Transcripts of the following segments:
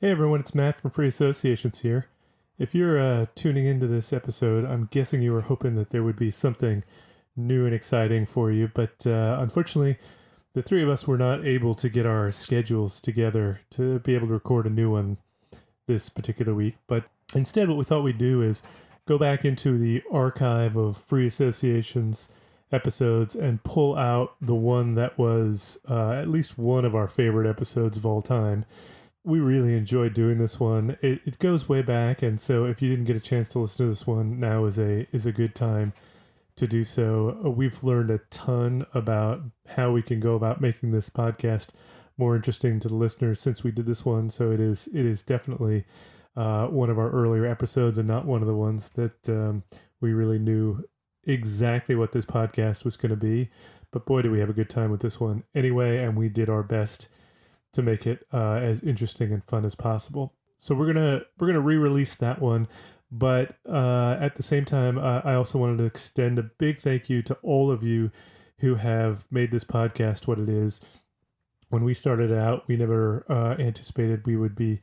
Hey everyone, it's Matt from Free Associations here. If you're tuning into this episode, I'm guessing you were hoping that there would be something new and exciting for you, but unfortunately, the three of us were not able to get our schedules together to be able to record a new one this particular week. But instead, what we thought we'd do is go back into the archive of Free Associations episodes and pull out the one that was at least one of our favorite episodes of all time. We really enjoyed doing this one. It goes way back, and so if you didn't get a chance to listen to this one, now is a good time to do so. We've learned a ton about how we can go about making this podcast more interesting to the listeners since we did this one. So it is definitely one of our earlier episodes, and not one of the ones that we really knew exactly what this podcast was going to be. But boy, did we have a good time with this one anyway, and we did our best to make it as interesting and fun as possible. So we're gonna re-release that one, but at the same time, I also wanted to extend a big thank you to all of you who have made this podcast what it is. When we started out, we never anticipated we would be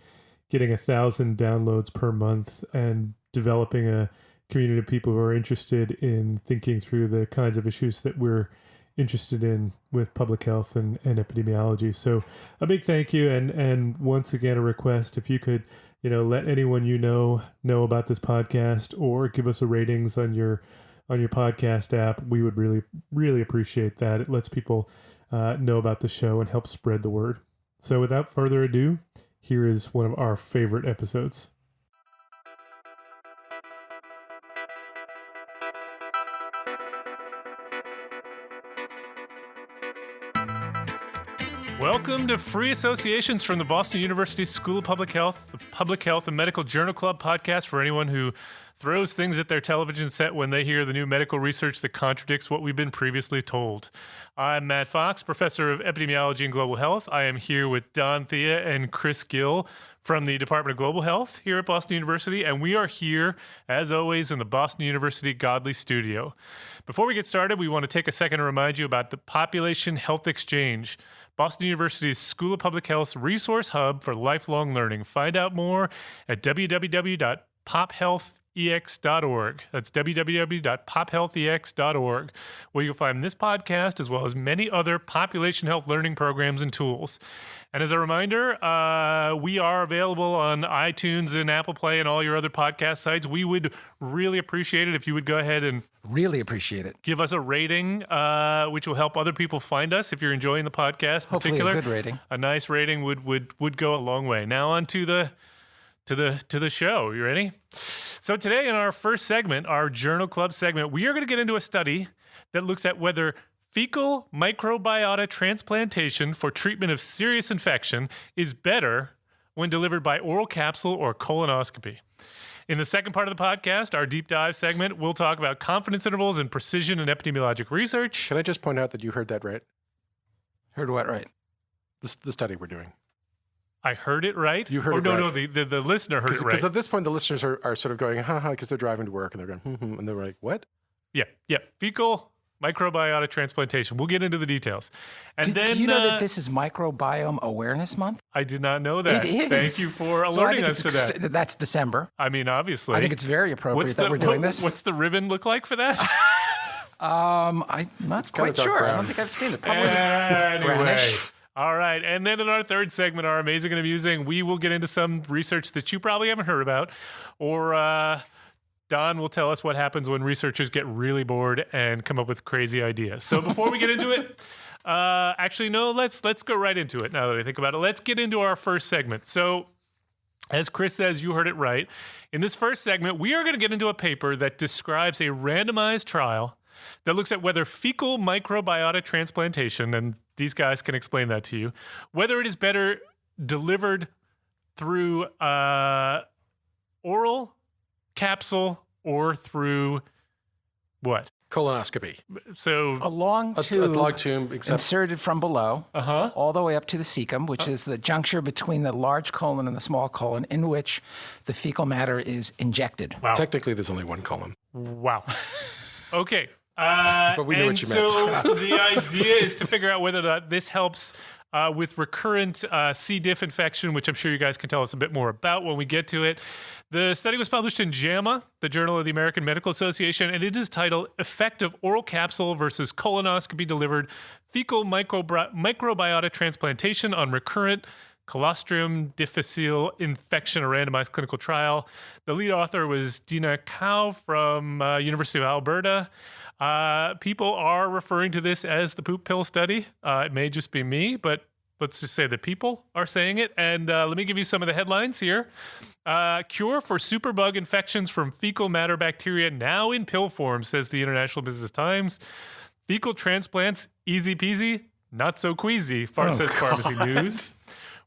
getting 1,000 downloads per month and developing a community of people who are interested in thinking through the kinds of issues that we're interested in with public health and epidemiology. So a big thank you, and once again a request, if you could let anyone know about this podcast, or give us a ratings on your podcast app. We would really appreciate that. It lets people know about the show and helps spread the word. So without further ado, here is one of our favorite episodes. Welcome to Free Associations from the Boston University School of Public Health, the Public Health and Medical Journal Club podcast for anyone who throws things at their television set when they hear the new medical research that contradicts what we've been previously told. I'm Matt Fox, professor of epidemiology and global health. I am here with Don Thea and Chris Gill from the Department of Global Health here at Boston University, and we are here, as always, in the Boston University Godley Studio. Before we get started, we want to take a second to remind you about the Population Health Exchange, Boston University's School of Public Health's resource hub for lifelong learning. Find out more at www.pophealthex.org. That's www.pophealthex.org, where you'll find this podcast as well as many other population health learning programs and tools. And as a reminder, we are available on iTunes and Apple Play and all your other podcast sites. We would really appreciate it if you would go ahead and give us a rating, which will help other people find us if you're enjoying the podcast. Hopefully a good rating. A nice rating would go a long way. Now on to the show. You ready? So today in our first segment, our Journal Club segment, we are going to get into a study that looks at whether fecal microbiota transplantation for treatment of serious infection is better when delivered by oral capsule or colonoscopy. In the second part of the podcast, our deep dive segment, we'll talk about confidence intervals and precision in epidemiologic research. Can I just point out that you heard that right? Heard what right? The study we're doing. I heard it right? You heard it right. right. No, the listener heard it right. Because at this point, the listeners are sort of going, ha, because they're driving to work, and they're going, and they're like, what? Yeah. Fecal microbiota transplantation. We'll get into the details. And do you know that this is Microbiome Awareness Month? I did not know that. It is. Thank you for alerting us to that. That's December. I mean, obviously. I think it's very appropriate that we're doing this. What's the ribbon look like for that? I'm not quite sure. Brown. I don't think I've seen it. Probably anyway. brownish. All right. And then in our third segment, our amazing and amusing, we will get into some research that you probably haven't heard about, or Don will tell us what happens when researchers get really bored and come up with crazy ideas. So before we get into it, actually, no, let's go right into it now that I think about it. Let's get into our first segment. So as Chris says, you heard it right. In this first segment, we are going to get into a paper that describes a randomized trial that looks at whether fecal microbiota transplantation, and these guys can explain that to you, whether it is better delivered through oral, capsule, or through what? Colonoscopy. So A long A tube, log tube inserted from below, all the way up to the cecum, which is the juncture between the large colon and the small colon, in which the fecal matter is injected. Wow. Technically, there's only one colon. Wow. Okay. But we knew what you meant. So the idea is to figure out whether or not this helps with recurrent C. diff infection, which I'm sure you guys can tell us a bit more about when we get to it. The study was published in JAMA, the Journal of the American Medical Association, and it is titled Effect of Oral Capsule versus Colonoscopy Delivered Fecal Microbiota Transplantation on Recurrent Clostridium difficile infection, a randomized clinical trial. The lead author was Dina Cao from University of Alberta. People are referring to this as the poop pill study. It may just be me, but let's just say that people are saying it. And let me give you some of the headlines here. Cure for superbug infections from fecal matter bacteria now in pill form, says the International Business Times. Fecal transplants, easy peasy, not so queasy, says Pharmacy News.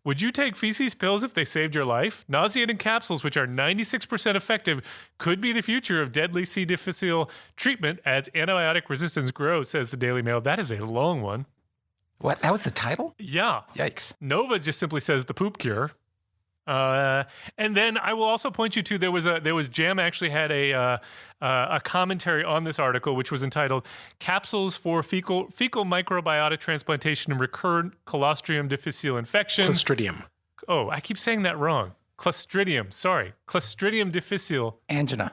Would you take feces pills if they saved your life? Nauseating capsules, which are 96% effective, could be the future of deadly C. difficile treatment as antibiotic resistance grows, says the Daily Mail. That is a long one. What? That was the title? Yeah. Yikes. Nova just simply says the poop cure. And then I will also point you to there was JAMA actually had a commentary on this article, which was entitled "Capsules for Fecal Microbiota Transplantation and Recurrent Clostridium difficile Infection." Clostridium. Oh, I keep saying that wrong. Clostridium. Sorry, Clostridium difficile. Angina.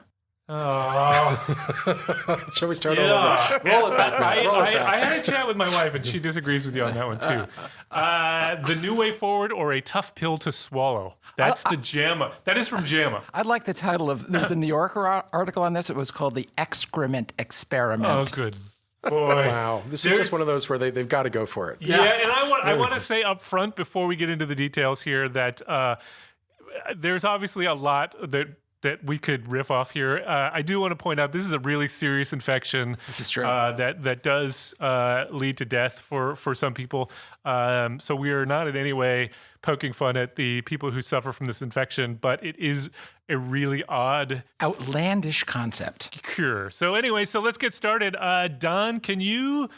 Oh. Shall we start all over? Roll it back, Matt. Roll it back. I had a chat with my wife, and she disagrees with you on that one, too. The new way forward or a tough pill to swallow. That's the JAMA. That is from JAMA. I like the title of, there was a New Yorker article on this. It was called The Excrement Experiment. Oh, good boy. Wow. This is just one of those where they've got to go for it. Yeah, and I want to say up front before we get into the details here that there's obviously a lot that we could riff off here. I do want to point out this is a really serious infection. This is true. That does lead to death for some people. So we are not in any way poking fun at the people who suffer from this infection, but it is a really odd, outlandish concept. Cure. So anyway, so let's get started. Don, can you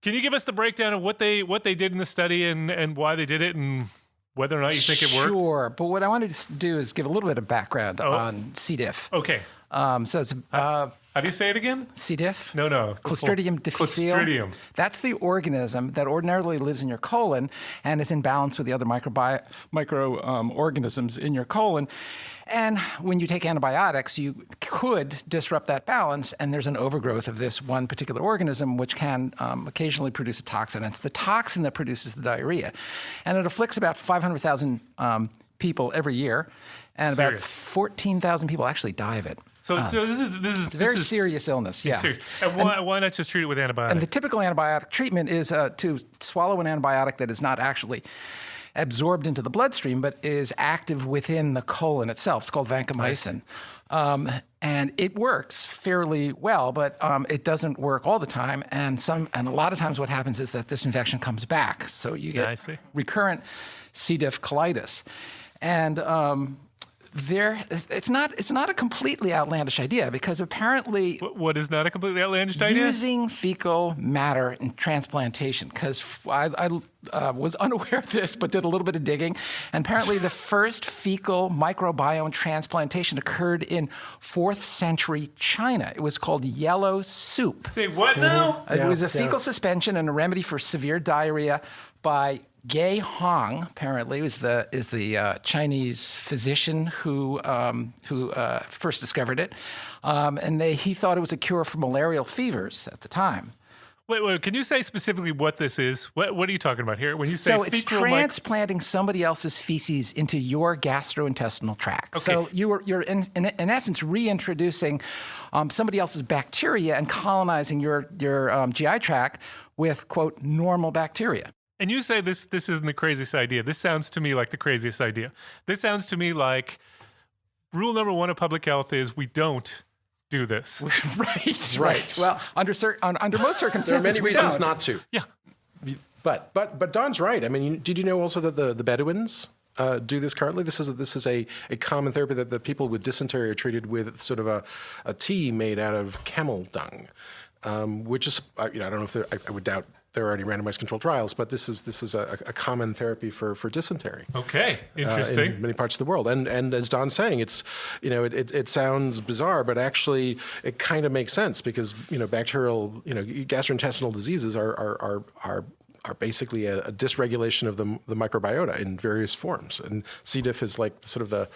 give us the breakdown of what they did in the study and why they did it and whether or not you think it worked? Sure, but what I wanted to do is give a little bit of background on C. diff. Okay. So it's how do you say it again? C. diff? No. Clostridium difficile. Clostridium. That's the organism that ordinarily lives in your colon and is in balance with the other microorganisms in your colon. And when you take antibiotics, you could disrupt that balance, and there's an overgrowth of this one particular organism, which can occasionally produce a toxin. And it's the toxin that produces the diarrhea. And it afflicts about 500,000 people every year, and about 14,000 people actually die of it. So this is a very serious illness. Yeah. Serious. And why not just treat it with antibiotics? And the typical antibiotic treatment is to swallow an antibiotic that is not actually absorbed into the bloodstream, but is active within the colon itself. It's called vancomycin. And it works fairly well, but it doesn't work all the time. And a lot of times what happens is that this infection comes back. So you get recurrent C. diff colitis. And it's not a completely outlandish idea, because apparently what is not a completely outlandish idea? Using fecal matter in transplantation, because I was unaware of this but did a little bit of digging, and apparently the first fecal microbiome transplantation occurred in 4th century China. It was called yellow soup. Say what now? It was a fecal suspension and a remedy for severe diarrhea by Ge Hong, apparently, is the Chinese physician who first discovered it, and he thought it was a cure for malarial fevers at the time. Wait, can you say specifically what this is? What are you talking about here? When you say it's transplanting somebody else's feces into your gastrointestinal tract. Okay. So you're in essence reintroducing somebody else's bacteria and colonizing your GI tract with, quote, normal bacteria. And you say this isn't the craziest idea. This sounds to me like the craziest idea. This sounds to me like rule number 1 of public health is we don't do this. Right. Well, under most circumstances, there are many reasons not to. Yeah. But Don's right. I mean, did you know also that the Bedouins do this currently? This is a common therapy that the people with dysentery are treated with sort of a tea made out of camel dung, which is I don't know if I would doubt there are any randomized controlled trials, but this is a common therapy for dysentery. Okay, interesting. In many parts of the world, and as Don's saying, it's it sounds bizarre, but actually it kind of makes sense because bacterial gastrointestinal diseases are are basically a dysregulation of the microbiota in various forms. And C. diff is like sort of the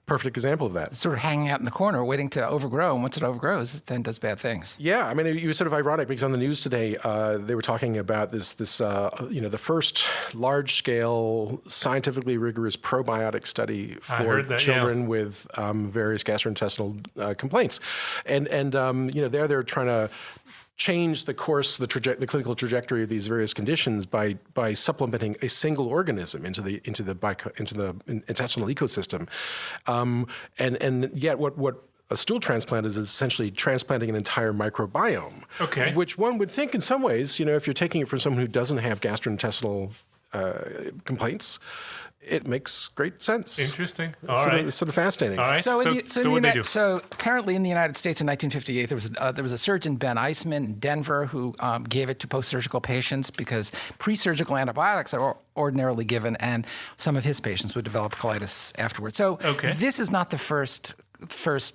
perfect example of that. Sort of hanging out in the corner, waiting to overgrow, and once it overgrows, it then does bad things. Yeah, I mean, it was sort of ironic because on the news today, they were talking about this the first large-scale, scientifically rigorous probiotic study for children with various gastrointestinal complaints, and they're trying to change the course, the clinical trajectory of these various conditions by supplementing a single organism into the intestinal ecosystem, and yet what a stool transplant is essentially transplanting an entire microbiome. Okay. Which one would think, in some ways, if you're taking it from someone who doesn't have gastrointestinal complaints, it makes great sense. Interesting. It's sort of fascinating. All right. So So apparently in the United States in 1958, there was a surgeon, Ben Eisman, in Denver, who gave it to post-surgical patients because pre-surgical antibiotics are ordinarily given, and some of his patients would develop colitis afterwards. So this is not the first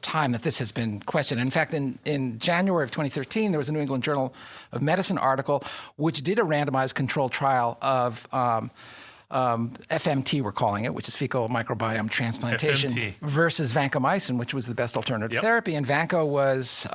time that this has been questioned. In fact, in January of 2013, there was a New England Journal of Medicine article which did a randomized controlled trial of FMT, we're calling it, which is fecal microbiome transplantation, versus vancomycin, which was the best alternative therapy. And vanco was,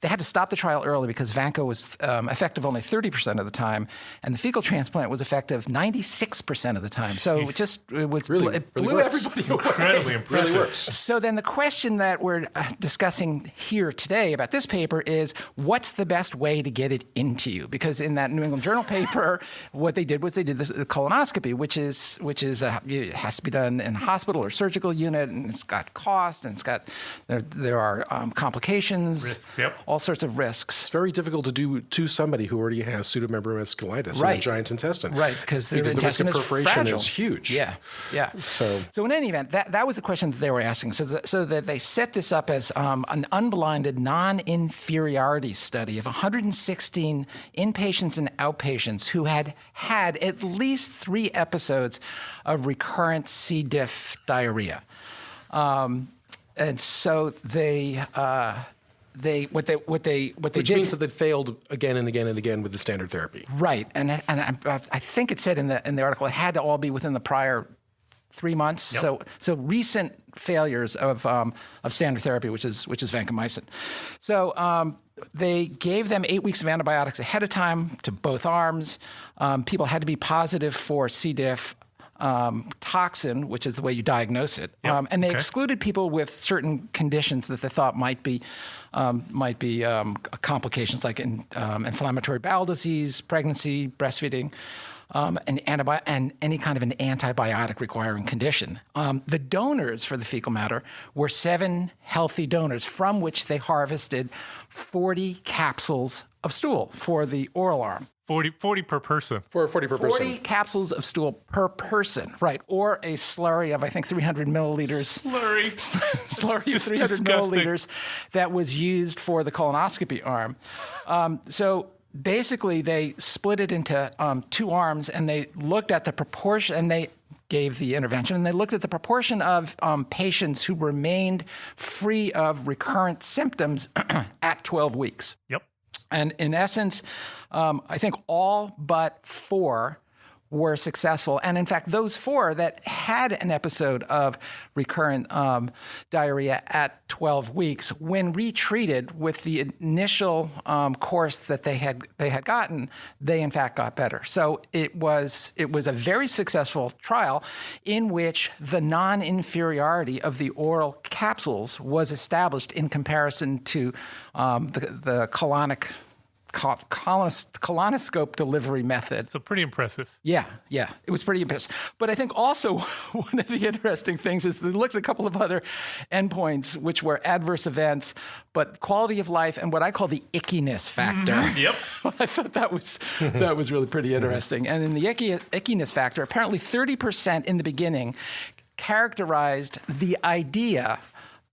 they had to stop the trial early because vanco was effective only 30% of the time, and the fecal transplant was effective 96% of the time. So it blew everybody away. Incredibly impressive. Really works. So then the question that we're discussing here today about this paper is, what's the best way to get it into you? Because in that New England Journal paper, what they did was they did the colonoscopy, which is it has to be done in a hospital or surgical unit, and it's got cost, and it's got there are complications, risks, all sorts of risks. It's very difficult to do to somebody who already has pseudomembranous colitis in the giant intestine. Right, because the intestine risk of perforation fragile. is huge. Yeah. So in any event, that was the question that they were asking. So that they set this up as an unblinded, non-inferiority study of 116 inpatients and outpatients who had at least 3 episodes of recurrent C. diff diarrhea. And so which means that they failed again and again and again with the standard therapy. Right, and I think it said in the article it had to all be within the prior 3 months. Yep. So recent failures of standard therapy, which is vancomycin. So they gave them 8 weeks of antibiotics ahead of time to both arms. People had to be positive for C. diff. Toxin, which is the way you diagnose it, and they excluded people with certain conditions that they thought might be complications like inflammatory bowel disease, pregnancy, breastfeeding, and any kind of an antibiotic requiring condition. The donors for the fecal matter were 7 healthy donors from which they harvested 40 capsules of stool for the oral arm. 40 per person. 40 per person. 40 capsules of stool per person, right? Or a slurry of, I think, 300 milliliters. Slurry of 300 milliliters that was used for the colonoscopy arm. So basically, they split it into 2 arms, and they looked at the proportion, and they gave the intervention, and they looked at the proportion of patients who remained free of recurrent symptoms at 12 weeks. Yep. And in essence, I think all but 4 were successful. And in fact, those 4 that had an episode of recurrent diarrhea at 12 weeks, when retreated with the initial course that they had gotten, they in fact got better. So it was a very successful trial in which the non-inferiority of the oral capsules was established in comparison to the colonoscope delivery method. So pretty impressive. Yeah, it was pretty impressive. But I think also one of the interesting things is they looked at a couple of other endpoints, which were adverse events, but quality of life and what I call the ickiness factor. Mm-hmm. Yep. I thought that was really pretty interesting. And in the ickiness factor, apparently 30% in the beginning characterized the idea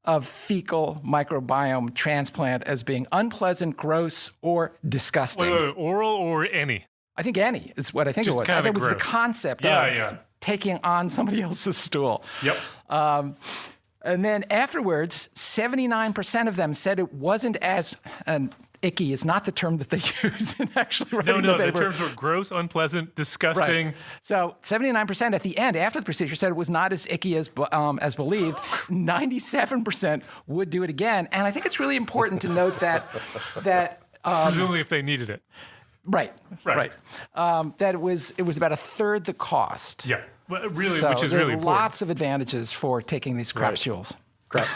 of fecal microbiome transplant as being unpleasant, gross, or disgusting. Wait, oral or any? I think any is what I think it was. I think it was the concept of taking on somebody else's stool. Yep. And then afterwards, 79% of them said it wasn't as icky is not the term that they use in actually writing No, the the paper. terms were gross, unpleasant, disgusting. Right. So 79% at the end, after the procedure, said it was not as icky as believed. 97% would do it again. And I think it's really important to note that Presumably if they needed it. Right. That it was about a third the cost. Yeah. Well, really, So which is there really are important. lots of advantages for taking these crapsules.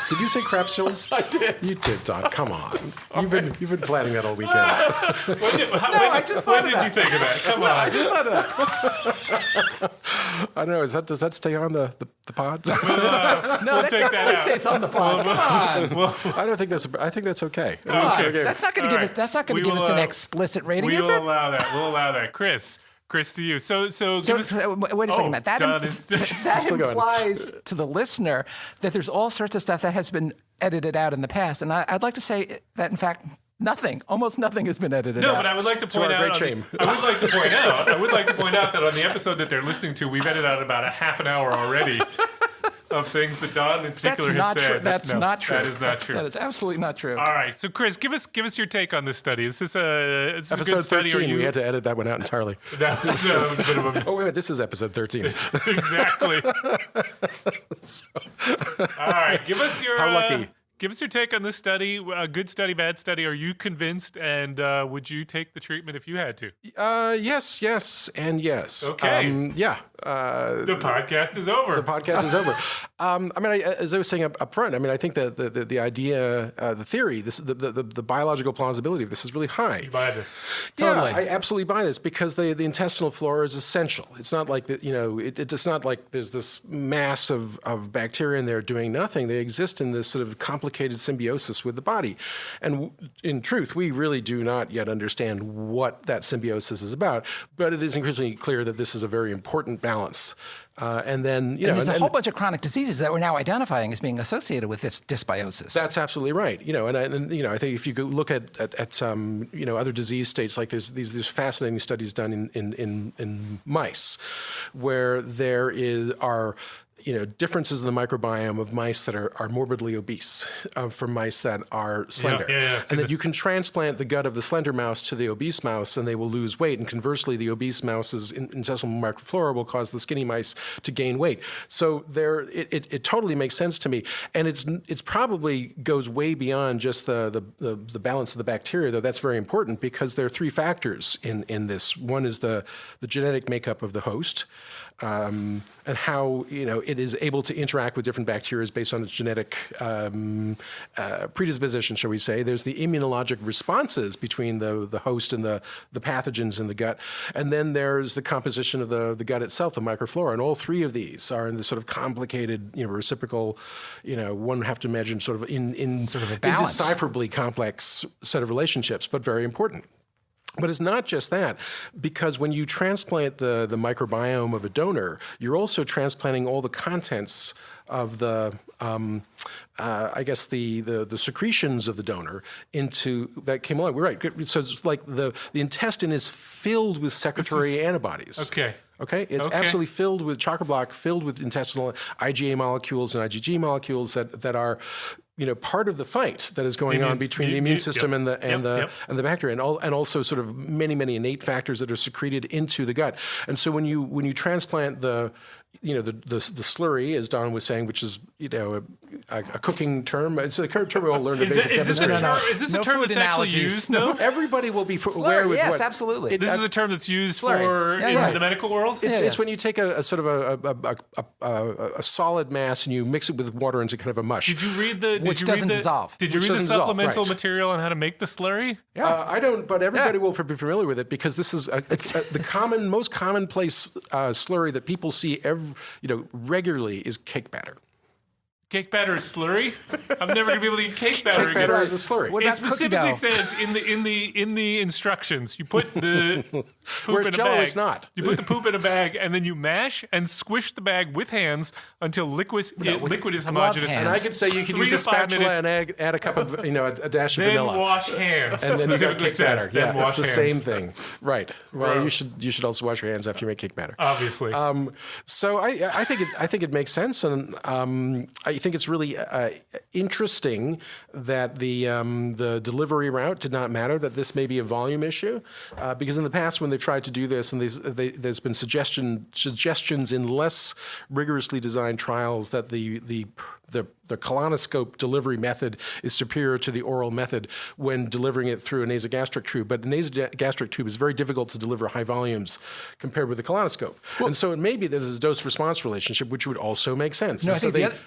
Did you say crapsules? I did. You did, Don. Come on. You've been planning that all weekend. I just thought when of did you think of that? Come on. I just thought of that. I don't know. Does that stay on the pod? No, We'll that take that definitely out. stays on the pod. Come on. I think that's okay. Okay. That's not going to All give us. right. That's not going We to give us will, an explicit rating, We is will it? allow that. We'll allow that. Chris, to you. So give us. Wait a second, Matt. That, Don is- that Still going. implies to the listener that there's all sorts of stuff that has been edited out in the past, and I'd like to say that in fact almost nothing has been edited out. No, but I would like to point our out. great shame. I would like to point out that on the episode that they're listening to, we've edited out about a half an hour already of things that Don in That's particular has not said. true. That's No, not true. That is not true. That is absolutely not true. All right, so Chris, give us your take on this study. Is this a Episode good study? 13, we had to edit that one out entirely. That was a bit of a Oh, wait a minute. This is episode 13. exactly. All right, give us your How lucky. Give us your take on this study. A good study, bad study. Are you convinced? And would you take the treatment if you had to? Yes, and yes. Okay. Yeah. The podcast is over. The podcast is over. As I was saying up front, I think that the idea, the theory, the biological plausibility of this is really high. You buy this? Totally. Yeah, I absolutely buy this because the intestinal flora is essential. It's not like it's not like there's this mass of bacteria in there doing nothing. They exist in this sort of complicated symbiosis with the body. And in truth, we really do not yet understand what that symbiosis is about, but it is increasingly clear that this is a very important balance. And then, There's a whole bunch of chronic diseases that we're now identifying as being associated with this dysbiosis. That's absolutely right. I think if you go look at other disease states, like there's fascinating studies done in mice, where there are differences in the microbiome of mice that are morbidly obese from mice that are slender. And that you can transplant the gut of the slender mouse to the obese mouse and they will lose weight. And conversely, the obese mouse's intestinal microflora will cause the skinny mice to gain weight. So it totally makes sense to me. And it's probably goes way beyond just the balance of the bacteria, though that's very important because there are three factors in this. One is the genetic makeup of the host. And how it is able to interact with different bacteria based on its genetic predisposition, shall we say. There's the immunologic responses between the host and the pathogens in the gut, and then there's the composition of the gut itself, the microflora, and all three of these are in this sort of complicated, reciprocal, one would have to imagine sort of in sort of a balance. indecipherably complex set of relationships, but very important. But it's not just that, because when you transplant the microbiome of a donor, you're also transplanting all the contents of the secretions of the donor into that came along. We're right. So it's like the intestine is filled with secretory antibodies. Okay, it's absolutely filled with chocolate block, filled with intestinal IgA molecules and IgG molecules that are, part of the fight that is going on between the immune system and the bacteria, and also sort of many innate factors that are secreted into the gut. And so when you transplant the slurry, as Don was saying, which is a cooking term. It's a term we all learned in basic chemistry. Is this a term that's actually used, though? Everybody will be aware with yes, absolutely. This is a term that's used Slurry. in the medical world? It's when you take a sort of a solid mass and you mix it with water into kind of a mush. Which doesn't dissolve. Did you read the supplemental right. material on how to make the slurry? I don't, but everybody will be familiar with it because this is the most commonplace slurry that people see regularly is cake batter. Cake batter is slurry? I'm never gonna be able to eat cake batter Cake again. batter is a slurry. What It about cookie specifically dough? says in the instructions, you put the poop Whereas in a Jell-O bag. is not. You put the poop in a bag and then you mash and squish the bag with hands until liquid is homogeneous. hands. And I could say you can 3 use to a 5 spatula minutes. and add a cup of a dash of Then vanilla. wash hands. And then you got Specifically cake batter. says, then Yeah, it's wash the hands. same thing. Right. Well, Gross. you should also wash your hands after you make cake batter. Obviously. So I think it makes sense, and I think it's really interesting that the delivery route did not matter, that this may be a volume issue, because in the past when they've tried to do this, and there's been suggestions in less rigorously designed trials that the colonoscope delivery method is superior to the oral method when delivering it through a nasogastric tube. But a nasogastric tube is very difficult to deliver high volumes compared with the colonoscope. And so it may be that there's a dose-response relationship, which would also make sense. No,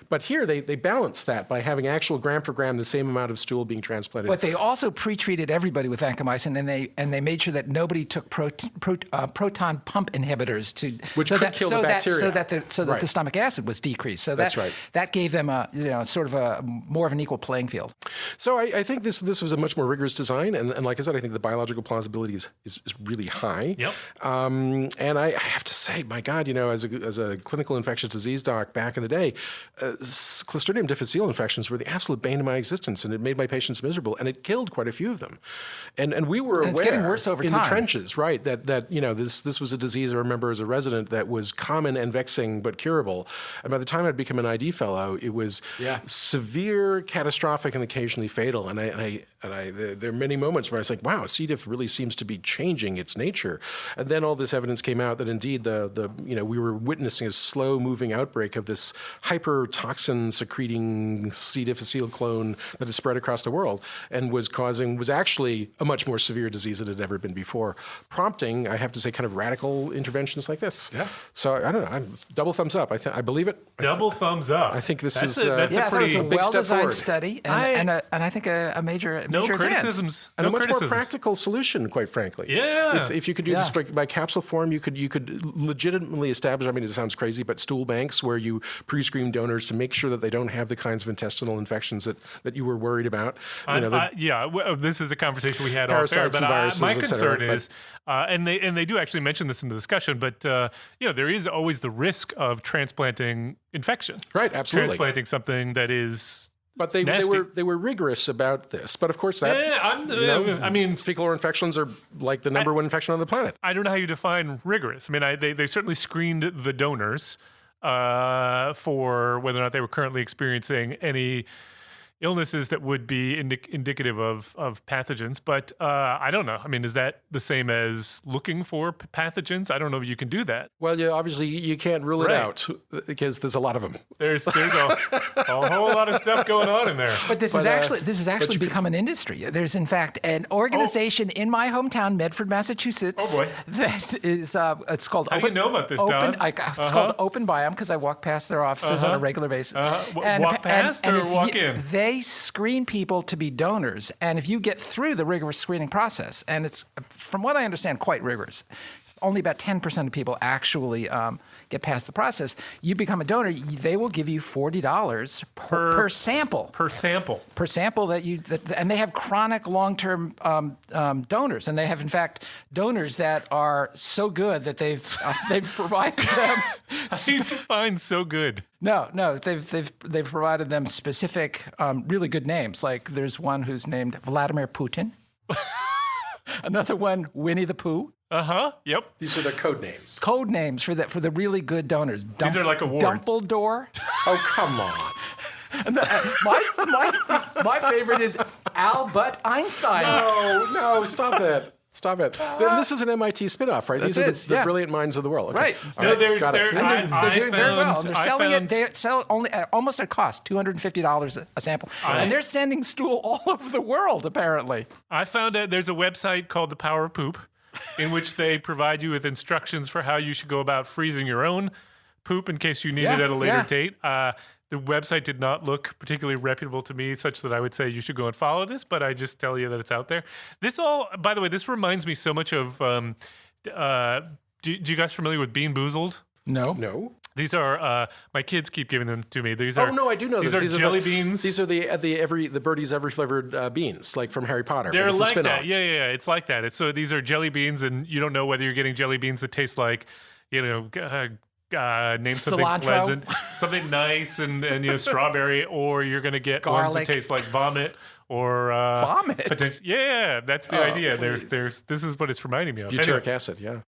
but here they balance that by having actual gram for gram the same amount of stool being transplanted. But they also pre-treated everybody with vancomycin, and they made sure that nobody took proton pump inhibitors which could kill the bacteria. So that the stomach acid was decreased. So that's right. That gave them sort of a more of an equal playing field. So I think this was a much more rigorous design, and like I said, I think the biological plausibility is really high. Yep. And I have to say, my God, as a clinical infectious disease doc back in the day, Clostridium difficile infections were the absolute bane of my existence, and it made my patients miserable, and it killed quite a few of them. And we were aware it's getting worse over in time. the trenches, right? That this was a disease I remember as a resident that was common and vexing but curable. And by the time I'd become an ID fellow, it was severe, catastrophic, and occasionally fatal. And there are many moments where I was like, wow, C. diff really seems to be changing its nature. And then all this evidence came out that indeed we were witnessing a slow moving outbreak of this hypertoxin secreting C. difficile clone that has spread across the world and was actually a much more severe disease than it had ever been before, prompting, I have to say, kind of radical interventions like this. Yeah. So I don't know. I'm double thumbs up. I believe it. Double thumbs up. I think this is that's a pretty a big step well-designed forward. study, and I think a major no advance. criticisms. And no a much criticisms. more practical solution, quite frankly. Yeah. If you could do this by capsule form, you could legitimately establish, I mean, it sounds crazy, but stool banks where you pre-screen donors to make sure that they don't have the kinds of intestinal infections that you were worried about. This is a conversation we had off air, parasites but and viruses, my et cetera, concern is, and they do actually mention this in the discussion, but there is always the risk of transplanting infection. Right, absolutely. Transplanting something that is. But they were rigorous about this. But of course, fecal oral infections are like the number one infection on the planet. I don't know how you define rigorous. I mean, they certainly screened the donors for whether or not they were currently experiencing any illnesses that would be indicative of pathogens. But I don't know. I mean, is that the same as looking for pathogens? I don't know if you can do that. Well, obviously you can't rule it out because there's a lot of them. There's a whole lot of stuff going on in there. But this has actually become an industry. There's in fact an organization in my hometown, Medford, Massachusetts. Oh boy. That is it's called. How do you know about this, Don? It's called Open Biome because I walk past their offices on a regular basis. Walk past or walk in? They screen people to be donors, and if you get through the rigorous screening process, and it's, from what I understand, quite rigorous, only about 10% of people actually get past the process, you become a donor, they will give you $40 per sample. Per sample. Per sample and they have chronic long-term donors, and they have in fact donors that are so good that they've provided them. How do you define so good? No, they've provided them specific, really good names. Like there's one who's named Vladimir Putin, another one Winnie the Pooh. Yep. These are their code names. Code names for the really good donors. These are like awards. Dumbledore. Oh, come on. And my favorite is Albert Einstein. No, stop it. Stop it. This is an MIT spinoff, right? These are the brilliant minds of the world. Okay. Right. No, they're They're doing very well. They're selling it. They sell it only almost at cost, $250 a sample, and they're sending stool all over the world. Apparently, I found out there's a website called The Power of Poop, in which they provide you with instructions for how you should go about freezing your own poop in case you need it at a later date. The website did not look particularly reputable to me, such that I would say you should go and follow this, but I just tell you that it's out there. By the way, this reminds me so much of, do you guys familiar with Bean Boozled? No. These are, my kids keep giving them to me. These are, I do know these this. These are jelly beans. These are the Birdie's Every Flavored beans, like from Harry Potter. They're like that. Yeah. It's like that. So these are jelly beans, and you don't know whether you're getting jelly beans that taste like, name something cilantro. Pleasant, something nice, and strawberry, or you're going to get garlic. ones that taste like vomit or vomit. Yeah, that's the idea. This is what it's reminding me of. Butyric acid, yeah.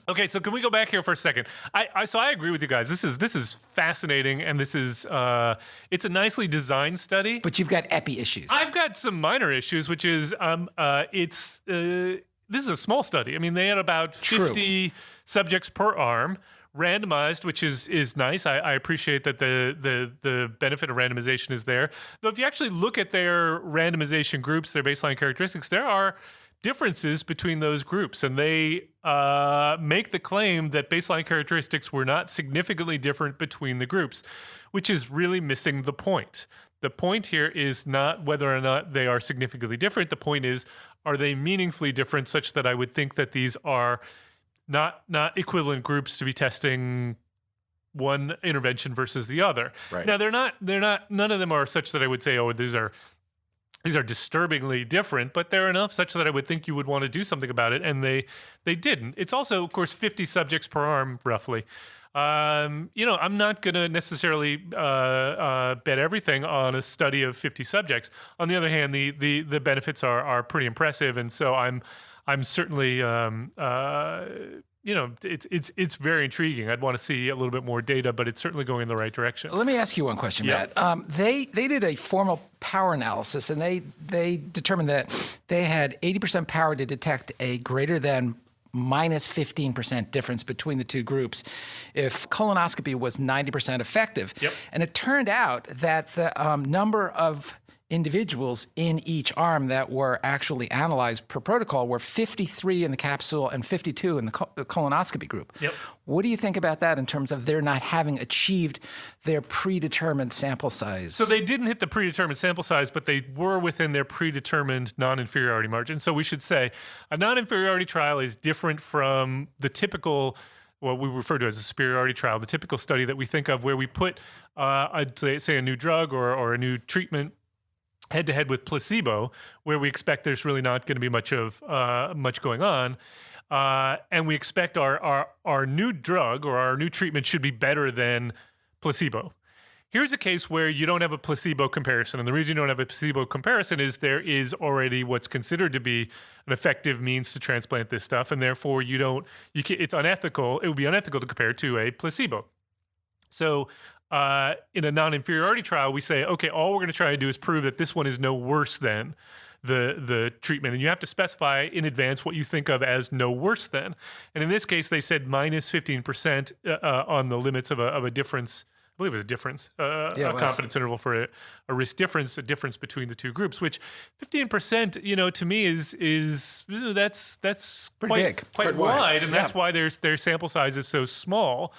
Okay, so can we go back here for a second? So I agree with you guys. This is fascinating, and this is it's a nicely designed study. But you've got epi issues. I've got some minor issues, which is this is a small study. I mean, they had about 50 subjects per arm, randomized, which is nice. I appreciate that the benefit of randomization is there. Though if you actually look at their randomization groups, their baseline characteristics, there are differences between those groups, and they make the claim that baseline characteristics were not significantly different between the groups, which is really missing the point. The point here is not whether or not they are significantly different. The point is, are they meaningfully different such that I would think that these are not equivalent groups to be testing one intervention versus the other. Right. Now, none of them are such that I would say, oh, these are disturbingly different, but they're enough such that I would think you would want to do something about it, and they didn't. It's also, of course, 50 subjects per arm, roughly. I'm not going to necessarily bet everything on a study of 50 subjects. On the other hand, the benefits are pretty impressive, and so I'm certainly it's very intriguing. I'd want to see a little bit more data, but it's certainly going in the right direction. Let me ask you one question, Matt. They did a formal power analysis, and they determined that they had 80% power to detect a greater than minus 15% difference between the two groups if colonoscopy was 90% effective. Yep. And it turned out that the number of individuals in each arm that were actually analyzed per protocol were 53 in the capsule and 52 in the colonoscopy group. Yep. What do you think about that in terms of their not having achieved their predetermined sample size? So they didn't hit the predetermined sample size, but they were within their predetermined non-inferiority margin. So we should say a non-inferiority trial is different from the typical, what we refer to as a superiority trial, the typical study that we think of where we put, say, a new drug or a new treatment head-to-head with placebo, where we expect there's really not going to be much going on, and we expect our new drug or our new treatment should be better than placebo. Here's a case where you don't have a placebo comparison, and the reason you don't have a placebo comparison is there is already what's considered to be an effective means to transplant this stuff, and therefore it's unethical. It would be unethical to compare to a placebo. So in a non-inferiority trial, we say, okay, all we're going to try to do is prove that this one is no worse than the treatment. And you have to specify in advance what you think of as no worse than. And in this case, they said minus 15% on the limits of a difference. I believe it was a difference, confidence interval for a risk difference, a difference between the two groups, which 15%, to me is that's big. quite wide. And that's why their sample size is so small.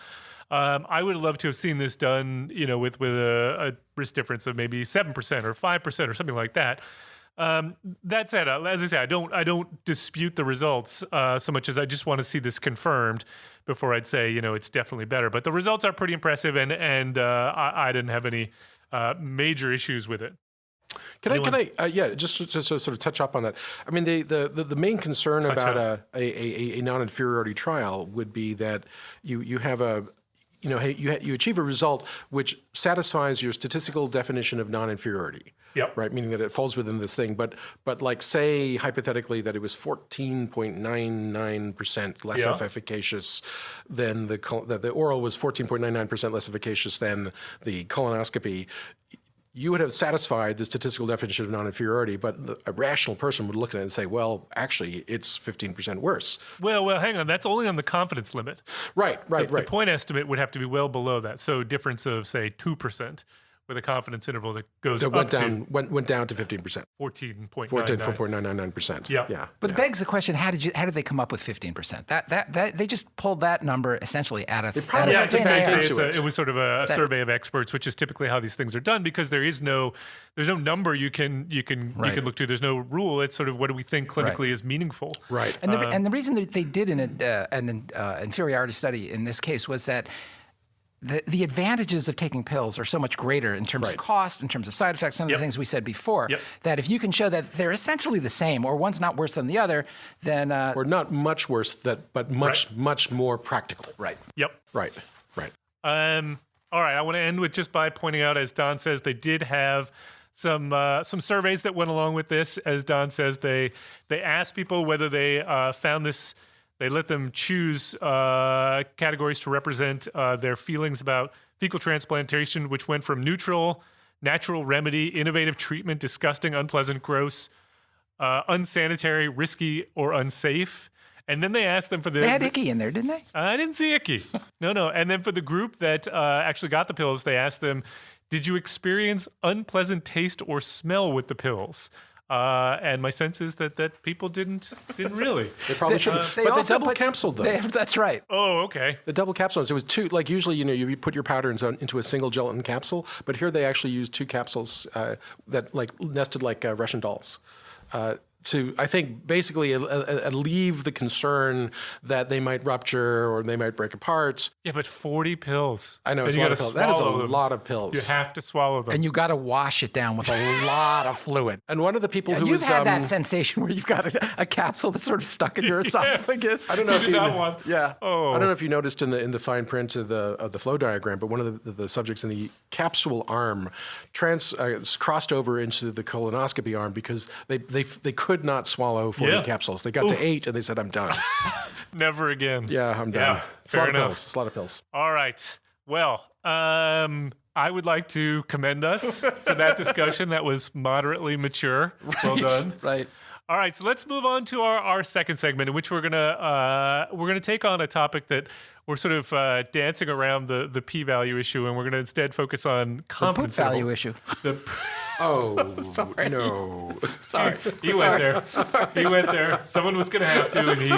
I would have loved to have seen this done, with a risk difference of maybe 7% or 5% or something like that. That said, as I say, I don't dispute the results so much as I just want to see this confirmed before I'd say, it's definitely better. But the results are pretty impressive, and I didn't have any major issues with it. Can I just to sort of touch up on that. I mean, the main concern about a non-inferiority trial would be that you have you achieve a result which satisfies your statistical definition of non-inferiority. Yep. Right, meaning that it falls within this thing. But like, say hypothetically that it was 14.99% less efficacious than that the oral was 14.99% less efficacious than the colonoscopy. You would have satisfied the statistical definition of non-inferiority, but a rational person would look at it and say, well, actually, it's 15% worse. Well, hang on. That's only on the confidence limit. Right. The point estimate would have to be well below that. So difference of, say, 2% with a confidence interval that goes up went to... Went down to 15%. 14.99%. Yeah. But it begs the question: How did they come up with 15%? That they just pulled that number essentially out of thin air. It was sort of a survey of experts, which is typically how these things are done, because there's no number you can look to. There's no rule. It's sort of what do we think clinically is meaningful. Right. And the reason that they did an inferiority study in this case was that the advantages of taking pills are so much greater in terms of cost, in terms of side effects, some of the things we said before, that if you can show that they're essentially the same, or one's not worse than the other, then... or not much worse, but much more practical. Right. Yep. Right. All right. I want to end with just by pointing out, as Don says, they did have some surveys that went along with this. As Don says, they asked people whether they found this They let them choose categories to represent their feelings about fecal transplantation, which went from neutral, natural remedy, innovative treatment, disgusting, unpleasant, gross, unsanitary, risky, or unsafe. And then they asked them for the... They had icky in there, didn't they? I didn't see icky. No. And then for the group that actually got the pills, they asked them, did you experience unpleasant taste or smell with the pills? And my sense is that people didn't really. They probably shouldn't. But they double capsuled them. That's right. Oh, okay. The double capsules. It was two. Like usually, you put your powder into a single gelatin capsule, but here they actually used two capsules that like nested like Russian dolls. To, I think, basically alleviate the concern that they might rupture or they might break apart. Yeah, but 40 pills. I know, it's a lot of pills. That is a lot of pills. You have to swallow them. And you got to wash it down with a lot of fluid. And one of the people who You've was... had that sensation where you've got a capsule that's sort of stuck in your esophagus. I don't know if you... Yeah. Oh. I don't know if you noticed in the fine print of the flow diagram, but one of the subjects in the capsule arm crossed over into the colonoscopy arm because they could not swallow 40 capsules. They got to 8 and they said, I'm done. Never again. Yeah, I'm done. Yeah, It's a lot fair of enough. pills. It's a lot of pills. All right. Well, I would like to commend us for that discussion. That was moderately mature. Well done. Right. All right, so let's move on to our second segment, in which we're gonna take on a topic that we're sort of dancing around the p-value issue, and we're gonna instead focus on confidence The poop value intervals. issue. Oh, Sorry. No. Sorry. He went there. He went there. Someone was gonna have to, and he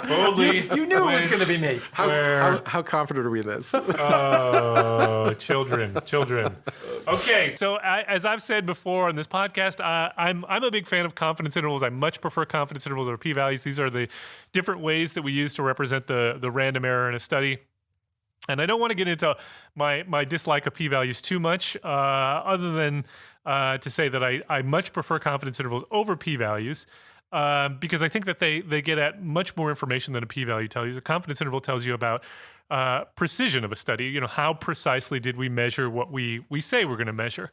boldly. You knew it was going to be me. How confident are we in this? Oh, children. Okay, so as I've said before on this podcast, I'm a big fan of confidence intervals. I much prefer confidence intervals over p-values. These are the different ways that we use to represent the random error in a study. And I don't want to get into my dislike of p-values too much, other than to say that I much prefer confidence intervals over p-values. Because I think that they get at much more information than a p-value tells you. A confidence interval tells you about precision of a study. You know, how precisely did we measure what we say we're going to measure?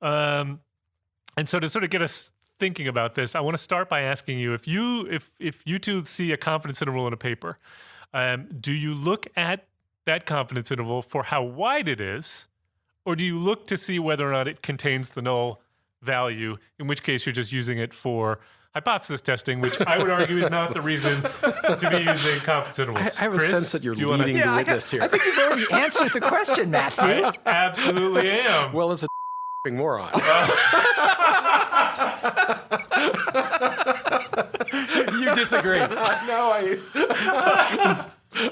And so to sort of get us thinking about this, I want to start by asking you, if you two see a confidence interval in a paper, do you look at that confidence interval for how wide it is, or do you look to see whether or not it contains the null value, in which case you're just using it for hypothesis testing, which I would argue is not the reason to be using confidence intervals. I have Chris, a sense that you're do you wanna- leading the witness here. I think you've already answered the question, Matthew. I absolutely am. Well, as a moron. You disagree. No,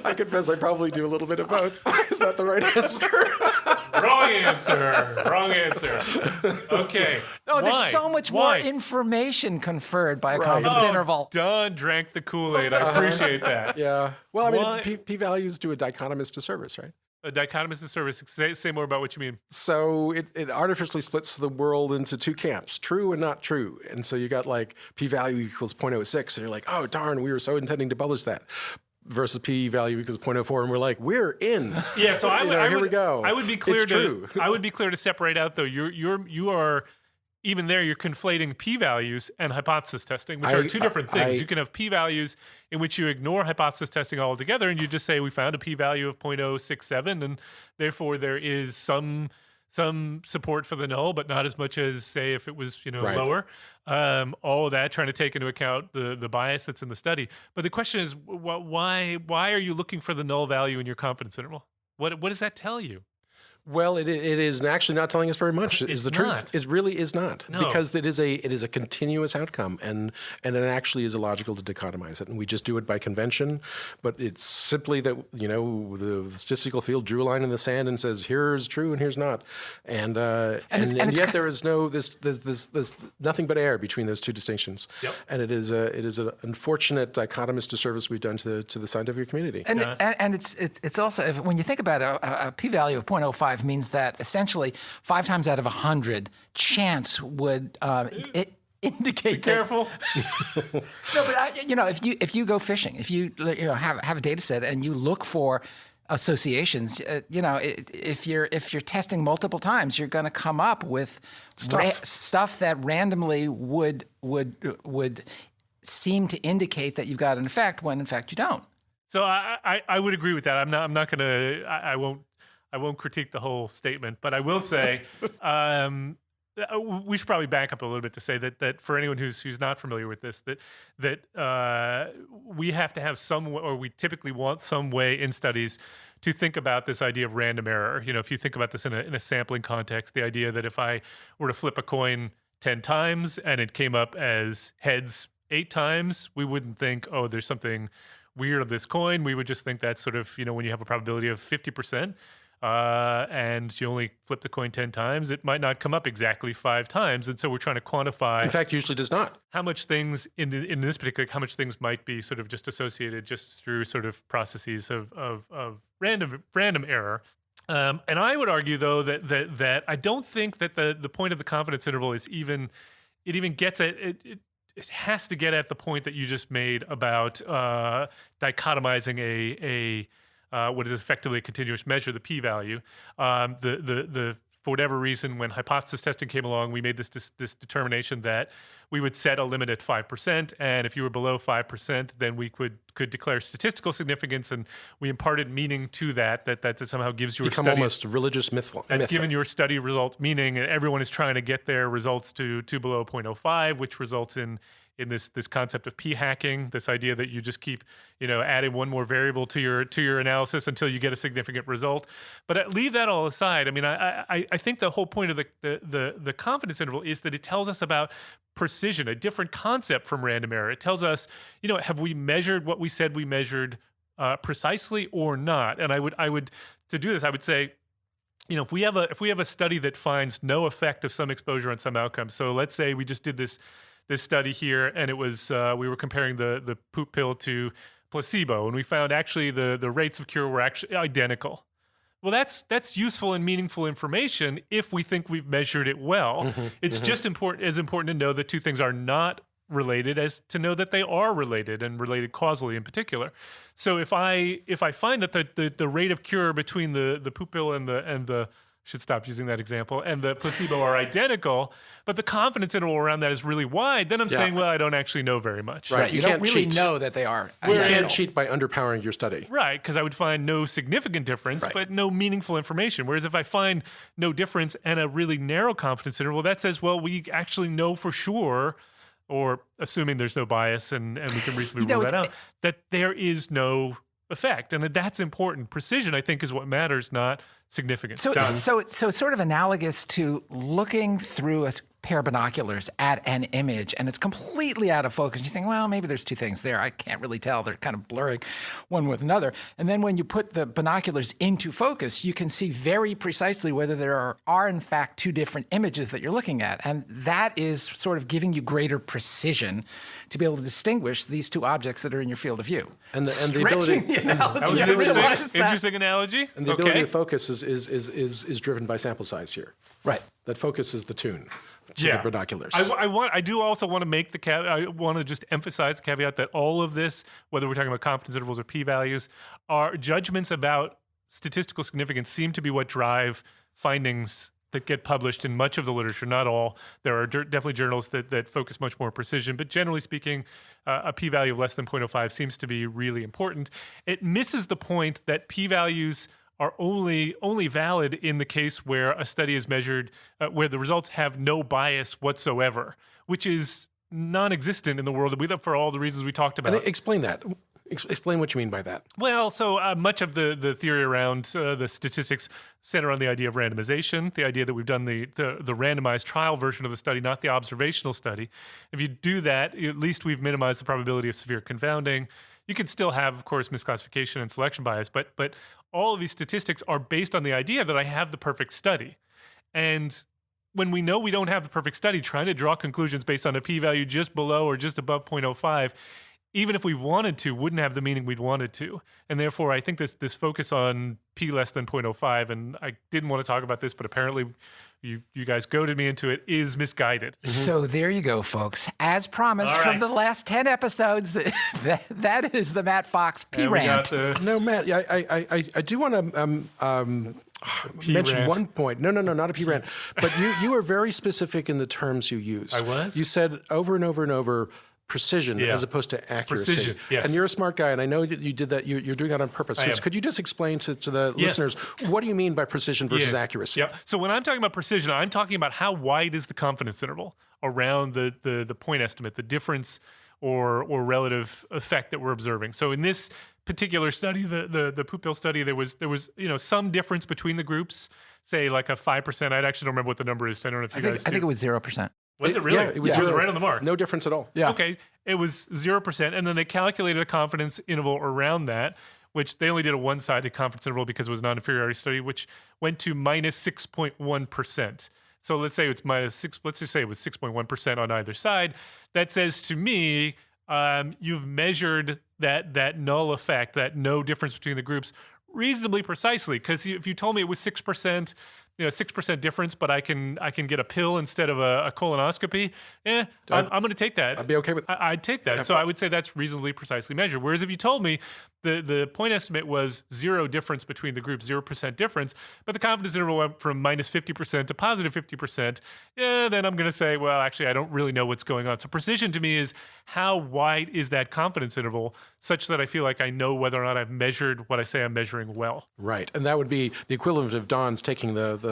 I confess I probably do a little bit of both. Is that the right answer? Wrong answer. Okay. No, there's Why? so much Why? more information conferred by a Right. confidence Oh, interval. Don drank the Kool-Aid. I appreciate that. Yeah. Well, I Why? mean, p-values do a dichotomous disservice, right? A dichotomous disservice. Say more about what you mean. So it artificially splits the world into two camps, true and not true. And so you got like p-value equals 0.06, and you're like, oh, darn, we were so intending to publish that. Versus p-value equals 0.04, and we're like, we're in. Yeah, so here we go. I would be clear It's true. I would be clear to separate out though. You are even there. You're conflating p-values and hypothesis testing, which are two different things. You can have p-values in which you ignore hypothesis testing altogether, and you just say we found a p-value of 0.067, and therefore there is some support for the null, but not as much as, say, if it was Right. lower. All of that, trying to take into account the bias that's in the study. But the question is, why are you looking for the null value in your confidence interval? What does that tell you? Well, it is actually not telling us very much. Is the not. truth? It really is not, No. because it is a continuous outcome, and it actually is illogical to dichotomize it, and we just do it by convention. But it's simply that the statistical field drew a line in the sand and says here's true and here's not, and yet there is there's nothing but air between those two distinctions. Yep. And it is an unfortunate dichotomous disservice we've done to the scientific community. And it's also, when you think about a p-value of 0.05 means that essentially 5 times out of 100 chance would indicate Careful. No, but if you go fishing, if you have a data set and you look for associations, if you're testing multiple times, you're going to come up with stuff that randomly would seem to indicate that you've got an effect when in fact you don't. So I would agree with that. I'm not going to. I won't critique the whole statement, but I will say we should probably back up a little bit to say that for anyone who's not familiar with this, that we have to have some, or we typically want some way in studies to think about this idea of random error. You know, if you think about this in a sampling context, the idea that if I were to flip a coin 10 times and it came up as heads 8 times, we wouldn't think, oh, there's something weird of this coin. We would just think that's sort of, when you have a probability of 50%, and you only flip the coin 10 times, it might not come up exactly 5 times. And so we're trying to quantify. In fact, usually does not. How much things in this particular, how much things might be sort of just associated just through sort of processes of random error. And I would argue, though, that I don't think that the point of the confidence interval is even gets at it. It has to get at the point that you just made about dichotomizing a what is effectively a continuous measure, the p-value. For whatever reason, when hypothesis testing came along, we made this determination that we would set a limit at 5%, and if you were below 5%, then we could declare statistical significance, and we imparted meaning to that somehow gives your study almost religious myth. That's given your study result meaning, and everyone is trying to get their results to below 0.05, which results in this concept of p-hacking, this idea that you just keep adding one more variable to your analysis until you get a significant result. But leave that all aside. I mean, I think the whole point of the confidence interval is that it tells us about precision, a different concept from random error. It tells us, have we measured what we said we measured precisely or not? And I would to do this, I would say, if we have a study that finds no effect of some exposure on some outcome. So let's say we just did this study here, and it was we were comparing the poop pill to placebo, and we found actually the rates of cure were actually identical. Well, that's useful and meaningful information if we think we've measured it well. It's just important to know that two things are not related as to know that they are related, and related causally in particular. So if I find that the rate of cure between the poop pill and the should stop using that example, and the placebo are identical, but the confidence interval around that is really wide, then I'm saying, well, I don't actually know very much. Right. You don't really know that they are. You can't cheat by underpowering your study. Right, because I would find no significant difference, but no meaningful information. Whereas if I find no difference and a really narrow confidence interval, that says, well, we actually know for sure, or assuming there's no bias and we can reasonably rule that out, that there is no effect. And that's important. Precision, I think, is what matters, not significance. So it's sort of analogous to looking through a pair of binoculars at an image, and it's completely out of focus. You think, well, maybe there's two things there. I can't really tell. They're kind of blurring one with another. And then when you put the binoculars into focus, you can see very precisely whether there are in fact two different images that you're looking at. And that is sort of giving you greater precision to be able to distinguish these two objects that are in your field of view. And the ability, that was an interesting analogy. And the ability to focus is driven by sample size here. Right. That focuses the tune to the binoculars. I do also want to make I want to just emphasize the caveat that all of this, whether we're talking about confidence intervals or p-values, are judgments about statistical significance seem to be what drive findings that get published in much of the literature. Not all. There are definitely journals that focus much more precision, but generally speaking, a p-value of less than 0.05 seems to be really important. It misses the point that p-values are only valid in the case where a study is measured, where the results have no bias whatsoever, which is non-existent in the world for all the reasons we talked about. And explain that. Explain what you mean by that. Well, so much of the theory around the statistics center on the idea of randomization, the idea that we've done the randomized trial version of the study, not the observational study. If you do that, at least we've minimized the probability of severe confounding. You can still have, of course, misclassification and selection bias, but all of these statistics are based on the idea that I have the perfect study. And when we know we don't have the perfect study, trying to draw conclusions based on a p-value just below or just above 0.05, even if we wanted to, wouldn't have the meaning we'd wanted to. And therefore, I think this focus on p less than 0.05, and I didn't want to talk about this, but apparently you guys goaded me into it, is misguided. So there you go, folks. As promised from the last 10 episodes, that is the Matt Fox P-rant. No, Matt, I do want to mention one point. No, not a P-rant. But you were very specific in the terms you used. I was? You said over and over and over, precision as opposed to accuracy. Precision, yes. And you're a smart guy, and I know that you did that. You're doing that on purpose. So could you just explain to the listeners, what do you mean by precision versus accuracy? Yeah. So when I'm talking about precision, I'm talking about how wide is the confidence interval around the point estimate, the difference or relative effect that we're observing. So in this particular study, the Poopbill study, there was some difference between the groups, say like a 5%. I actually don't remember what the number is. I don't know if you guys do. I think it was 0%. Was it really? Yeah, it was It was right on the mark. No difference at all. Yeah. Okay, it was 0%, and then they calculated a confidence interval around that, which they only did a one-sided confidence interval because it was a non-inferiority study, which went to minus 6.1%. So let's say it's minus 6. Let's just say it was 6.1% on either side. That says to me, you've measured that null effect, that no difference between the groups, reasonably precisely. Because if you told me it was 6%. 6% difference, but I can get a pill instead of a colonoscopy. I'm going to take that. I'd be okay with I'd take that. So I would say that's reasonably precisely measured. Whereas if you told me the point estimate was 0 difference between the groups, 0% difference, but the confidence interval went from minus 50% to positive 50%, then I'm going to say, well, actually, I don't really know what's going on. So precision to me is how wide is that confidence interval such that I feel like I know whether or not I've measured what I say I'm measuring well. Right. And that would be the equivalent of Don's taking the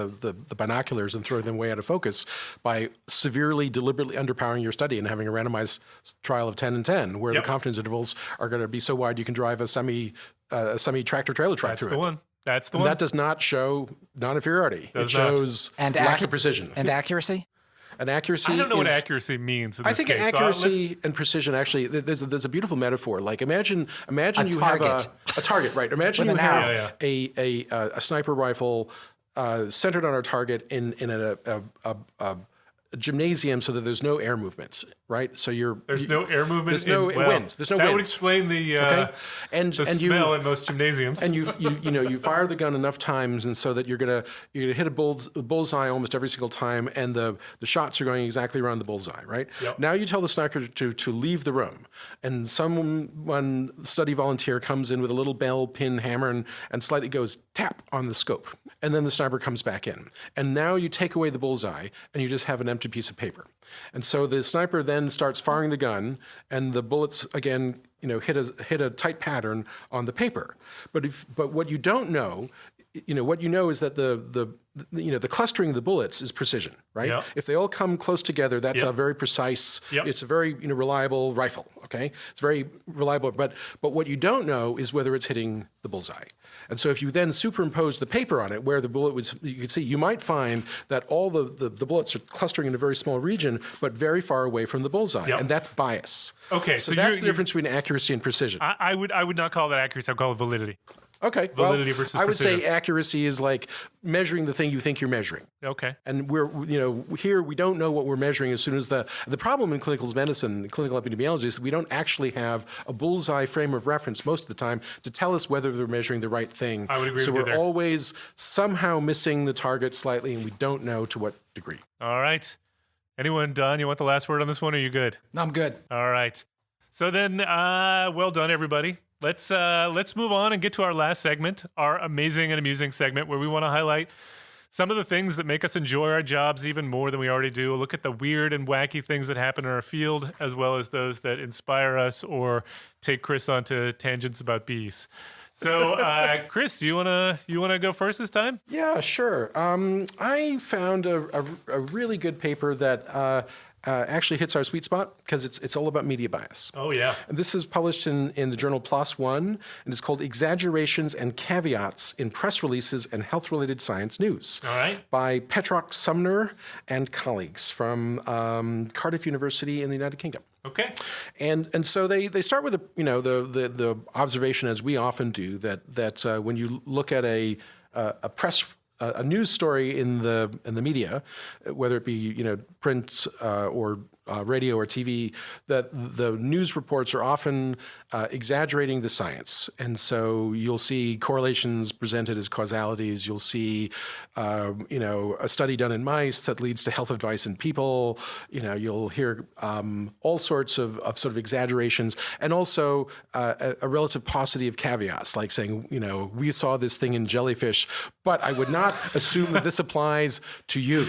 binoculars and throwing them way out of focus by severely, deliberately underpowering your study and having a randomized trial of 10 and 10, where the confidence intervals are going to be so wide you can drive a semi tractor trailer truck through it. That's the one. That does not show non-inferiority. It shows and lack of precision. And accuracy? And accuracy I don't know what accuracy means in this I think case. accuracy and precision, actually, there's a beautiful metaphor. Like imagine you have a target, right? Imagine you have a sniper rifle centered on our target in a gymnasium so that there's no air movements, right? So there's no air movement. There's no wind. There's no wind. That would explain the smell in most gymnasiums. And you fire the gun enough times, and so that you're gonna hit a bullseye almost every single time, and the shots are going exactly around the bullseye, right? Yep. Now you tell the sniper to leave the room, and one study volunteer comes in with a little bell pin hammer and slightly goes tap on the scope, and then the sniper comes back in, and now you take away the bullseye, and you just have an empty piece of paper. And so the sniper then starts firing the gun, and the bullets again, hit a tight pattern on the paper. But what you don't know, what you know is that the clustering of the bullets is precision, right? Yep. If they all come close together, that's a very precise. Yep. It's a very reliable rifle. Okay, it's very reliable. But what you don't know is whether it's hitting the bullseye. And so if you then superimpose the paper on it, where the bullet was, you can see, you might find that all the bullets are clustering in a very small region, but very far away from the bullseye, and that's bias. Okay, so that's the difference between accuracy and precision. I would not call that accuracy. I'd call it validity. Okay, validity versus I would precision. say accuracy is like measuring the thing you think you're measuring. Okay. And here we don't know what we're measuring as soon as the problem in clinical medicine, clinical epidemiology, is that we don't actually have a bullseye frame of reference most of the time to tell us whether they're measuring the right thing. I would agree so with you we're there. always somehow missing the target slightly, and we don't know to what degree. All right. Anyone, Don, you want the last word on this one, or are you good? No, I'm good. All right. So then, well done, everybody. Let's move on and get to our last segment, our amazing and amusing segment, where we want to highlight some of the things that make us enjoy our jobs even more than we already do. Look at the weird and wacky things that happen in our field, as well as those that inspire us or take Chris onto tangents about bees. So, Chris, you wanna go first this time? Yeah, sure. I found a really good paper that actually hits our sweet spot because it's all about media bias. Oh, yeah. And this is published in the journal PLOS One, and it's called Exaggerations and Caveats in Press Releases and Health-Related Science News. All right. By Petrock Sumner and colleagues from Cardiff University in the United Kingdom. Okay. And so they start with the observation, as we often do, that when you look at a news story in the media, whether it be print or radio or TV, that the news reports are often exaggerating the science. And so you'll see correlations presented as causalities. You'll see, a study done in mice that leads to health advice in people. You'll hear all sorts of sort of exaggerations, and also a relative paucity of caveats, like saying, we saw this thing in jellyfish, but I would not assume that this applies to you,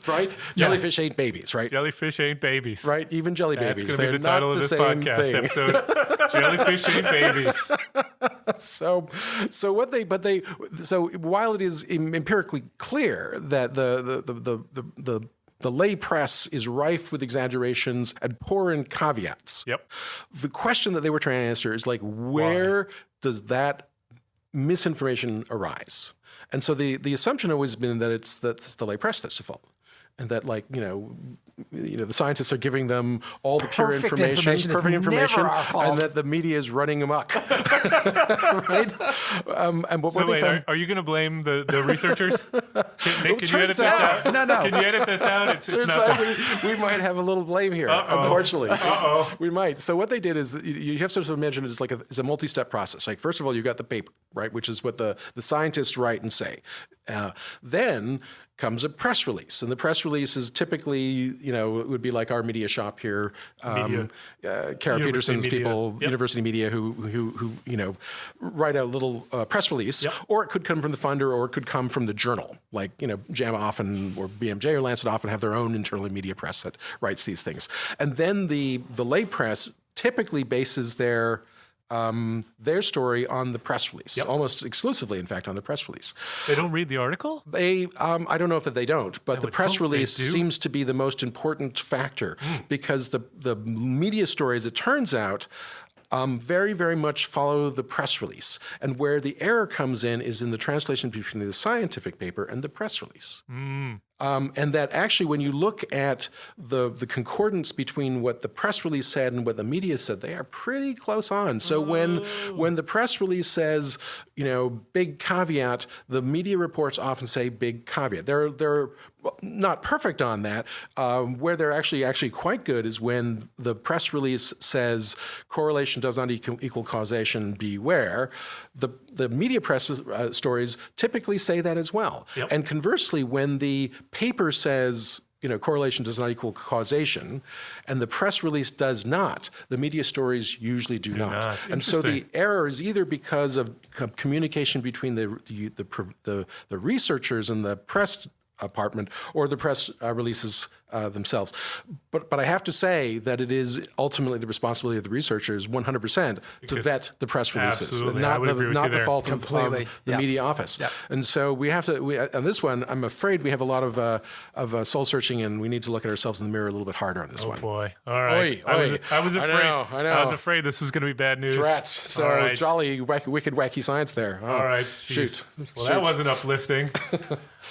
right? Jellyfish ain't babies, right? Jellyfish Jellyfish ain't babies. Right? Even jelly That's babies. going to be the title of this podcast episode. Jellyfish ain't babies. So while it is empirically clear that the lay press is rife with exaggerations and poor in caveats. Yep. The question that they were trying to answer is like, where does that misinformation arise? And so the assumption always been that it's the lay press that's at fault. And that, like, the scientists are giving them all the pure Perfect information, and that the media is running amok, right? And what So they wait, found, are you going to blame the researchers? Nick, can you edit turns this out? out- No. Can you edit this out? It's turns not. out we might have a little blame here. Unfortunately, we might. So what they did is that you have to sort of imagine it as like it's a multi-step process. Like, first of all, you've got the paper, right, which is what the scientists write and say. Then comes a press release, and the press release is typically, it would be like our media shop here, Kara Peterson's media. people, Yep. University Media, who write a little press release, Yep. or it could come from the funder, or it could come from the journal. Like, JAMA often, or BMJ or Lancet often have their own internal media press that writes these things, and then the lay press typically bases their story on the press release, almost exclusively, in fact, on the press release. They don't read the article? They, I don't know if that they don't, but the would press hope they release do. seems to be the most important factor because the media stories, it turns out, very, very much follow the press release. And where the error comes in is in the translation between the scientific paper and the press release. And that actually, when you look at the concordance between what the press release said and what the media said, they are pretty close on. So when the press release says, big caveat, the media reports often say big caveat. They're not perfect on that. Where they're actually quite good is when the press release says correlation does not equal causation, beware. The media press stories typically say that as well. Yep. And conversely, when the paper says, correlation does not equal causation, and the press release does not, the media stories usually do not. And so the error is either because of communication between the researchers and the press department or the press releases themselves. But I have to say that it is ultimately the responsibility of the researchers 100% to vet the press releases, Absolutely. not the there. fault of the media office. Yep. And so we have to, on this one, I'm afraid we have a lot of soul searching, and we need to look at ourselves in the mirror a little bit harder on this one. Boy. All right. Oi, I was oi. afraid. I know. I was afraid this was going to be bad news. Drats. So All right. jolly, wicked, wacky science there. Oh, All right. shoot. Well, that wasn't uplifting.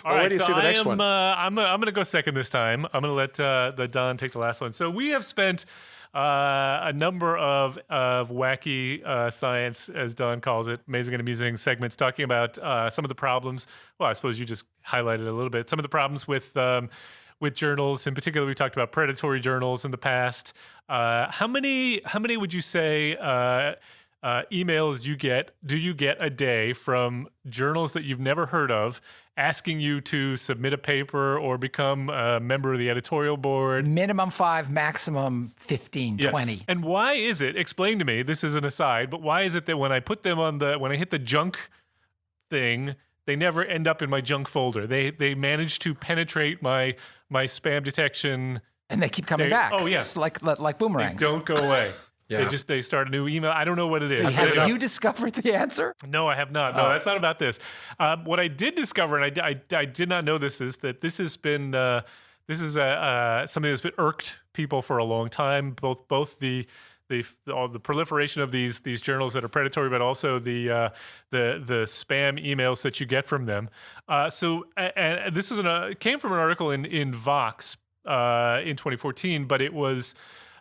All wait right. till you see the next one. I'm going to go second this time. I'm going to let the Don take the last one. So we have spent a number of wacky science, as Don calls it, amazing and amusing segments, talking about some of the problems. Well, I suppose you just highlighted a little bit. Some of the problems with journals. In particular, we talked about predatory journals in the past. How many would you say emails do you get a day from journals that you've never heard of, asking you to submit a paper or become a member of the editorial board? Minimum 5, maximum 15, Yeah. 20. And why is it, explain to me, this is an aside, but why is it that when I put them when I hit the junk thing, they never end up in my junk folder? They manage to penetrate my spam detection. And they keep coming They- back. oh, yeah. It's like They boomerangs. don't go away. Yeah. They start a new email. I don't know what it is. Have you discovered the answer? No, I have not. No, that's not about this. What I did discover, and I did not know this, is that this has been something that's been irked people for a long time. Both the proliferation of these journals that are predatory, but also the spam emails that you get from them. And this is came from an article in Vox in 2014, but it was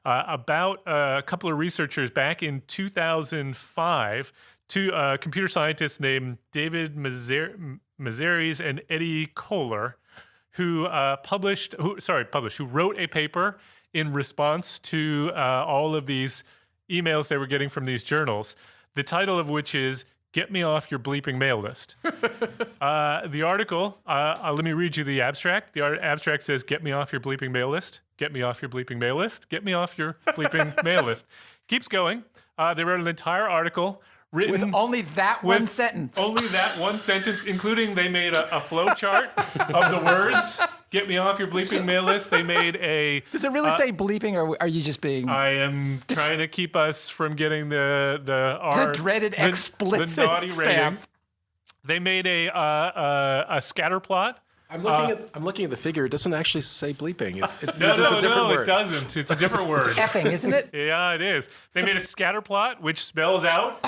about a couple of researchers back in 2005, two computer scientists named David Mazeres and Eddie Kohler, who wrote a paper in response to all of these emails they were getting from these journals, the title of which is "Get Me Off Your Bleeping Mail List." The article, let me read you the abstract. The abstract says, "Get me off your bleeping mail list. Get me off your bleeping mail list. Get me off your bleeping mail list." Keeps going. They wrote an entire article written With only that one sentence. Only that one sentence, including they made a flow chart of the words Get me off your bleeping mail list. They made a... Does it really say bleeping, or are you just being... I am trying to keep us from getting the dreaded explicit naughty stamp. rating. They made a scatter plot. I'm looking at the figure. It doesn't actually say bleeping. It's a different word. It doesn't. It's a different word. It's effing, isn't it? Yeah, it is. They made a scatter plot, which spells out,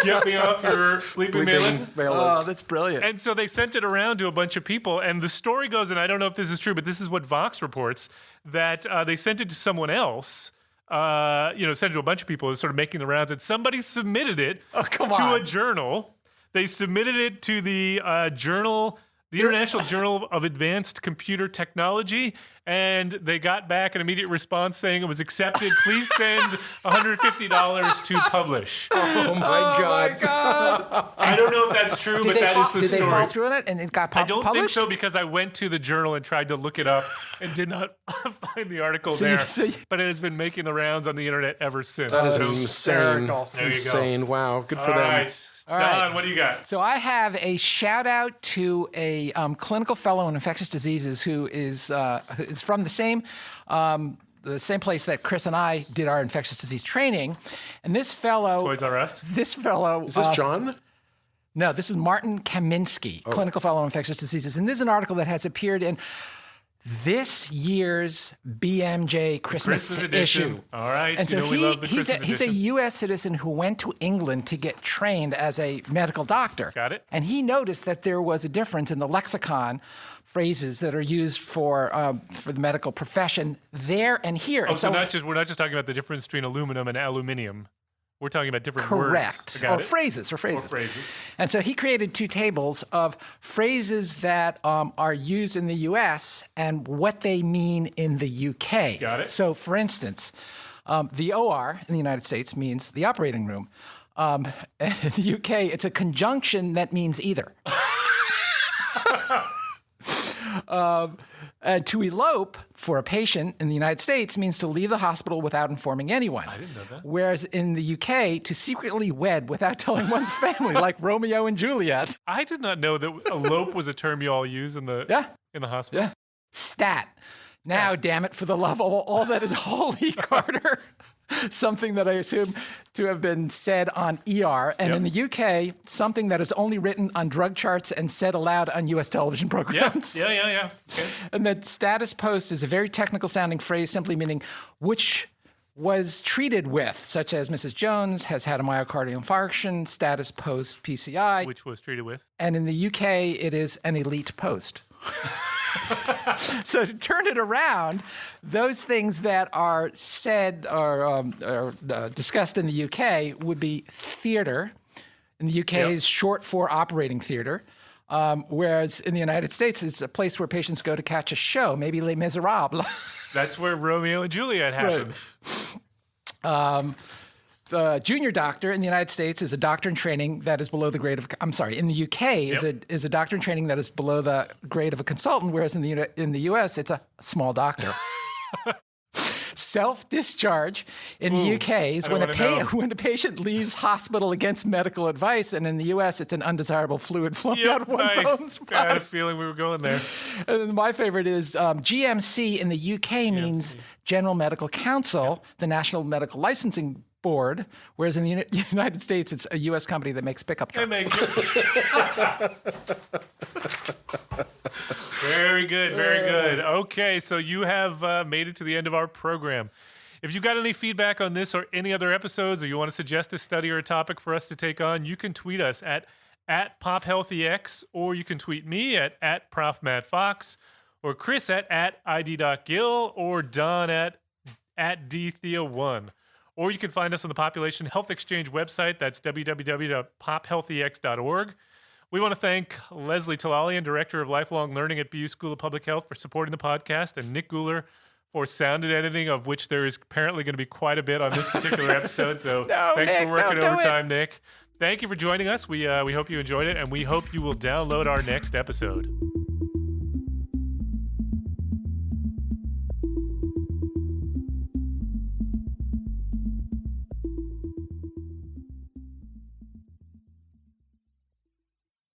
get me off your bleeping mail list. Oh, that's brilliant. And so they sent it around to a bunch of people. And the story goes, and I don't know if this is true, but this is what Vox reports, that they sent it to someone else. Sent it to a bunch of people who were sort of making the rounds. And somebody submitted it to a journal. They submitted it to the journal... The International Journal of Advanced Computer Technology, and they got back an immediate response saying it was accepted. Please send $150 to publish. Oh my God. I don't know if that's true, but that is the story. Did they fall through on it and it got published? I don't think so, because I went to the journal and tried to look it up and did not find the article there. But it has been making the rounds on the internet ever since. That is insane. There you Insane. go. Wow. Good for All them. right. All Don, right. what do you got? So I have a shout out to a clinical fellow in infectious diseases who is from the same place that Chris and I did our infectious disease training. And this fellow... Toys R Us? This fellow... Is this John? No, this is Martin Kaminsky, clinical fellow in infectious diseases. And this is an article that has appeared in this year's BMJ Christmas issue. All right. And so we love the Christmas he's a edition. U.S. citizen who went to England to get trained as a medical doctor. Got it. And he noticed that there was a difference in the lexicon phrases that are used for the medical profession there and here. Oh, and so we're not just talking about the difference between aluminum and aluminium. We're talking about different words. Correct. Or phrases. And so he created two tables of phrases that are used in the U.S. and what they mean in the U.K. Got it. So, for instance, the OR in the United States means the operating room. And in the U.K., it's a conjunction that means either. To elope for a patient in the United States means to leave the hospital without informing anyone. I didn't know that. Whereas in the UK, to secretly wed without telling one's family, like Romeo and Juliet. I did not know that elope was a term you all use in the hospital. Yeah. Stat. Now, damn it, for the love of all that is holy, Carter. Something that I assume to have been said on ER. And in the UK, something that is only written on drug charts and said aloud on US television programs. Yeah. Okay. And that status post is a very technical sounding phrase simply meaning which was treated with, such as Mrs. Jones has had a myocardial infarction, status post PCI. Which was treated with. And in the UK, it is an elite post. So to turn it around, those things that are said or discussed in the UK would be theater. In the UK, is short for operating theater. Whereas in the United States, it's a place where patients go to catch a show, maybe Les Miserables. That's where Romeo and Juliet happened. Right. The junior doctor in the United States is a doctor in training that is below the grade of... I'm sorry, in the UK is a doctor in training that is below the grade of a consultant, whereas in the US, it's a small doctor. Self-discharge in the UK is when a patient leaves hospital against medical advice, and in the US, it's an undesirable fluid flowing out of one's own spot. I had a feeling we were going there. And then my favorite is GMC in the UK means General Medical Council, the National Medical Licensing Board, whereas in the United States, it's a U.S. company that makes pickup trucks. Very good, very good. Okay, so you have made it to the end of our program. If you got any feedback on this or any other episodes, or you want to suggest a study or a topic for us to take on, you can tweet us at PopHealthyX, or you can tweet me at ProfMattFox, or Chris at id.gill, or Don at dthea1. Or you can find us on the Population Health Exchange website. That's www.pophealthyx.org. We want to thank Leslie Talalian, Director of Lifelong Learning at BU School of Public Health, for supporting the podcast, and Nick Guler for sound and editing, of which there is apparently going to be quite a bit on this particular episode. So thanks for working overtime, Nick. Thank you for joining us. We hope you enjoyed it, and we hope you will download our next episode.